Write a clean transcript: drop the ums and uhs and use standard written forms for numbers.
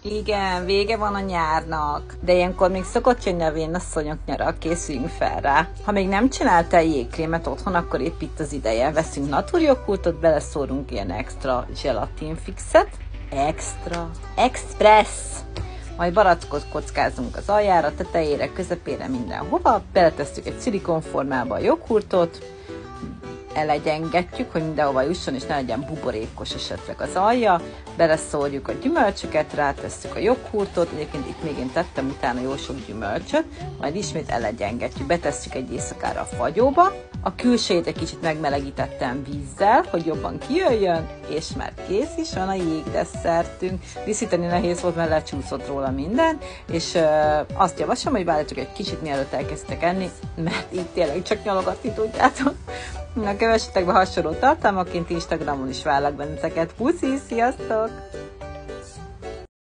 Igen, vége van a nyárnak, de ilyenkor még szokott jönni a vénasszonyok nyara, készüljünk fel rá. Ha még nem csináltál jégkrémet otthon, akkor épp itt az ideje. Veszünk naturjoghurtot, beleszórunk ilyen extra gelatinfixet. Express! Majd barackot kockázunk az aljára, tetejére, közepére, mindenhova. Beletesszük egy szilikonformába a joghurtot, elegyengetjük, hogy mindenhova jusson, és ne legyen buborékos esetleg az alja. Beleszórjuk a gyümölcsöket, rátesszük a joghurtot, egyébként itt még én tettem utána jó sok gyümölcsöt, majd ismét elegyengetjük, betesszük egy éjszakára a fagyóba, a külsejét egy kicsit megmelegítettem vízzel, hogy jobban kijöjjön, és már kész is van a jégdesszertünk. Díszíteni nehéz volt, mert lecsúszott róla minden, és azt javaslom, hogy várjatok egy kicsit, mielőtt elkezdtek enni, mert itt tényleg csak nyalogatni tudjátok. Na, kövessetek be hasonló tartalmaként, Instagramon is várlak benneteket. Puszi, sziasztok!